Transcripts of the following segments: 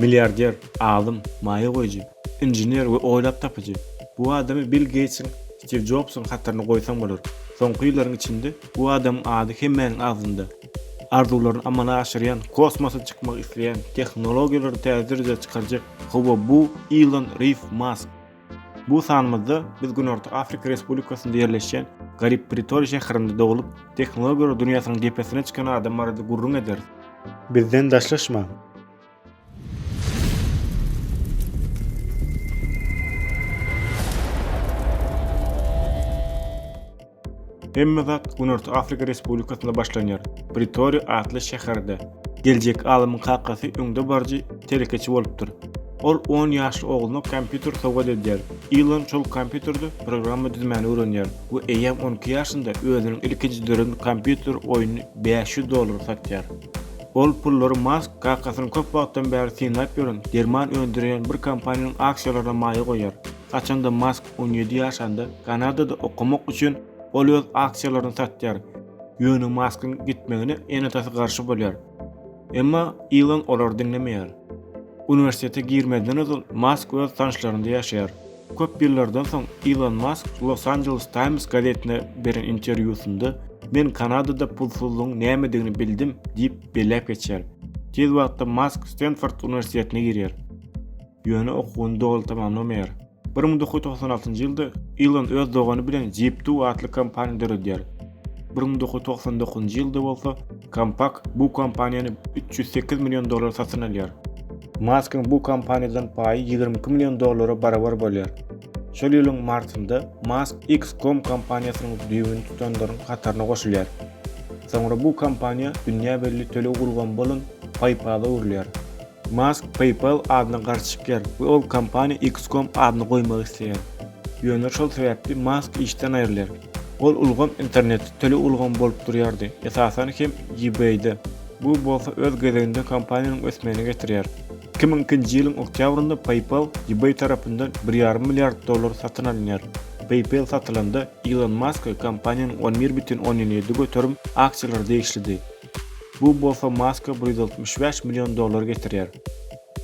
Milliarder, alim, maýa goýjy, injener we oýlap tapyjy. Bu adamy Bill Gates'in, Steve Jobs'un hatlaryna goýsaň bolar. Soňky ýyllaryň içinde bu adam ady hemmäniň agzynda. Arzularyny amala aşyrýan, kosmosa çykmak isleýän, tehnologiýalary täzirde çykarjak howa bu Elon Musk. Bu sanmazda biz Günorta Afrika Respublikasynda ýerleşen Garip Pretoria şäherinde dogulup, tehnologiýalar dünýäsynyň gepesine çykan adam barada gurrun eder. Bizden daşlaşma. Hemme zat Günorta Afrika Respublikasynda başlanýar. Pretoria atly şäherde. Geljek alymyň kakasy öňde barjy telekeçi bolupdyr. Ol 10 ýaşly ogluny kompýuter sowgat edýär. Elon şol kompýuterde programma düzmäni öwrenýär. Bu eýem 12 ýaşynda özüniň ilkinji dören kompýuter oýuny $500 satýar. Ol pullary Musk kakasyny köp wagtdan bäri synap ýören derman öndüren bir kompaniýanyň aksiýalaryna maýy goýar. Açanda Musk 17 ýaşanda Kanadada okumak üçin ol öz aksiýalaryny satýar. Ýöne Musk'yň gitmegine enetasy garşy bolýar. Emma Elon olar dinlemeýär. Üniversitete girmeden öňe Musk öz tanşlarynda ýaşaýar. Köp ýyllardan soň Elon Musk Los Angeles Times gazetine beren interwýusynda "Men Kanadada pulsuzlygyň nämedigini bildim" diýip belläp geçýär. Tez wagtda Musk Stanford Üniversitetine girýär. Ýöne okuwyny dogry tamamlamaýar. 1996-njy ýylda Elon öz dogany bilen Zip2 atly kompaniýa döredýär. 1999-njy ýylda bolsa Compaq bu kompaniýany $308 milyon satyn alýar. Musk'ın bu kompaniýadan paýy $22 milyon barabar bolýar. Şol ýylyň martynda Musk X.com kompaniýasynyň düýbüni tutanlaryň kataryna goşulýar. Soňra bu kompaniýa dünýä belli töle gurulgan bolan PayPal'a urulýar. Musk PayPal adyna garşy çykýar we ol kompaniýa X.com adyny goýmak isleýär. Ýöne şol sebäpli Musk işden aýrylýar. Ol ulgam internet töle ulgam bolup durýardy. Esasan hem eBay'de. Bu bolsa öz gezeginde kompaniýanyň ösmegine getirýär. 2002-nji ýylyň oktýabrynda PayPal eBay tarapyndan $1,5 milyard satyn alınýar. PayPal satylanda Elon Musk kompaniýanyň 11,17 göterim aksiýalary değişlidi. Bu bolsa Musk'a $165 milyon getirýär.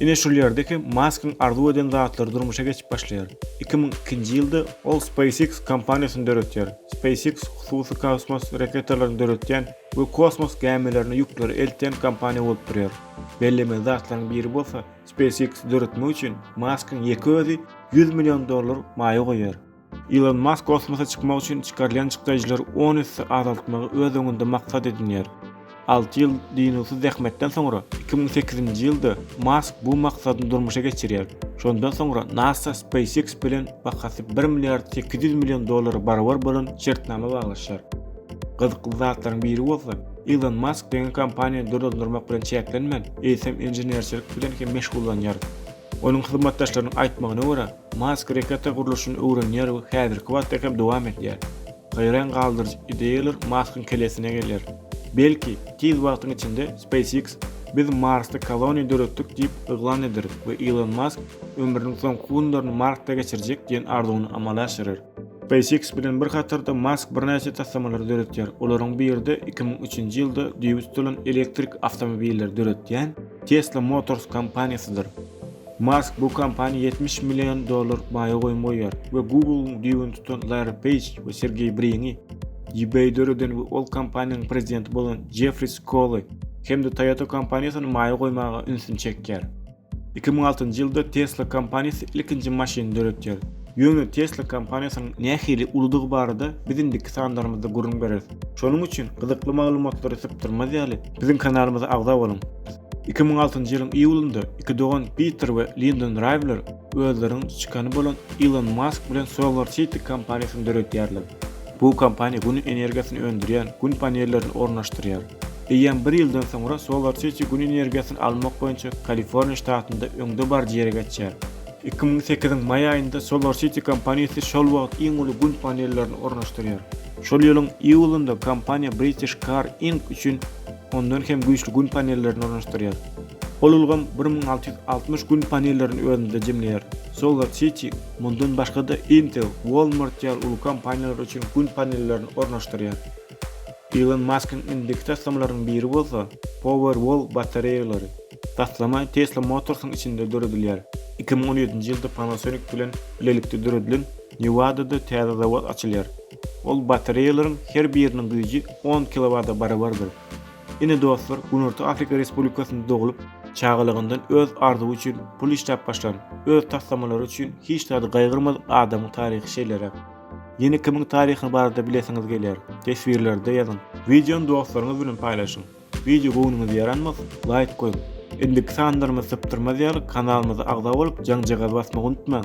Ine şol ýerdeki Musk'ın arzu eden zatlary durmuşa geçip başlaýar. 2002-nji ýylda ol SpaceX kompaniýasyny döretýär. SpaceX hususy kosmos raketalaryny döretýän we kosmos gemelerini ýükleri eltýän kompaniýa bolup durýar. Belleme zatlaryň biri bolsa SpaceX döretmek üçin Musk'ın ýeki özi $100 milyon maýy goýar. Elon Musk kosmosa çykmak üçin çykarılan çykdaýjylary 10 ýyl azaltmagy öz öňünde maksat edinýär. 6 ýyl dinsiz zähmetden soňra 2008-nji ýylda Musk bu maksadyny durmuşa geçirýär. Şondan soňra NASA SpaceX bilen bahasy $1,8 milyon barabar bolan şertnama baglaşýar. Gyzykly zatlaryň biri bolsa Elon Musk deňe kompaniýany durdurmak bilen çäklenmän, eýsem injenerçilik bilen hem meşgullanýar. Onuň hyzmatdaşlarynyň aýtmagyna görä, Musk reketa guruluşyny öwrenýär we häzirki wagtda hem dowam etýär. Gaýran galdyrjy ideýalar Musk'yň kelesine gelýär. Belki tez wagtyň içinde SpaceX biz Marsda koloniýa döretdik diýip yglan eder we Elon Musk ömrüniň soňky günlerini Marsda geçirjek diýen arzuwyny amala aşyryr. SpaceX bilen bir hatarda Musk bir näçe tassamalary döretýär. Olaryň birinde 2003-nji ýylda düýbü tutulan elektrik awtomobiller döretýän Tesla Motors kompaniýasydyr. Musk bu kompaniýa $70 milyon maýy goýmaýar we Google'ň düýbüni tutan Larry Page we Sergey Brin'i eBay döreden we ol kompaniýanyň prezidenti bolan Jeffrey Scull'y hem de Toyota kompaniýasyny maýy goýmaga ünsün çekýär. 2006-njy ýylda Tesla kompaniýasy ilkinji maşyny döretýär. Ýöne Tesla kompaniýasynyň nähili uludygy barada bizindiki sanlarymyzda gurrun berer. Şonuň üçin gyzykly maglumatlary septirmez ýaly bizim kanalymyza agzap bolun. 2006-njy ýylyň iýulynda iki dogan Peter we Lyndon Riveler özleriň çykany bolan Elon Musk bilen SolarCity kompaniýasyny döretýärler. Bu kompaniýa gün energiýasyny öndürýän gün panellerini ornaşdyrýar. Eýen bir ýyldan soňra SolarCity gün energiýasyny almak boýunça Kaliforniýa ştatynda öňde bar ýere geçýär. 2008-nji may aýynda SolarCity kompaniýasy şol wagt iň uly gün panellerini ornaşdyrýar. Şol ýylyň iýulynda kompaniýa British Car Inc. üçin ondan hem güýçli gün panellerini ornaşdyrýar. Olulgan 1660 gün panellerini önünde jemleýär. SolarCity mundan başga da Intel, Walmart ýaly uly kompaniýalar üçin gün panellerini ornaşdyrýar. Elon Musk'ın indiktasiyonlarynyň biri bolsa Powerwall batareýalary. Taslama Tesla Motors'un içinde döredilýär. 2017-nji ýylda Panasonic bilen bilelikde döredilen Nevada'da täze zawod açylýar. Ol batareýalaryň her biriniň güýji 10 kW barabardyr. Ine dostlar, Günorta Afrika Respublikasynda dogulup, çağalygyndan öz arzuwy üçin pul işläp başlan, öz taslamalary üçin hiç täze gaýgyrmaz adamyň taryhy şeýlere. Yeni kimin taryhyny barada bilesiňiz gelýär. Tesbirlerde ýazyn. Videony dostlaryňyz bilen paýlaşyň. Video goňuňyza ýaranmaz, like goýun. Endiki sandarmy sypdyrmaz ýaly kanalymyza agza bolup jaň-jaga basmagy unutmaň.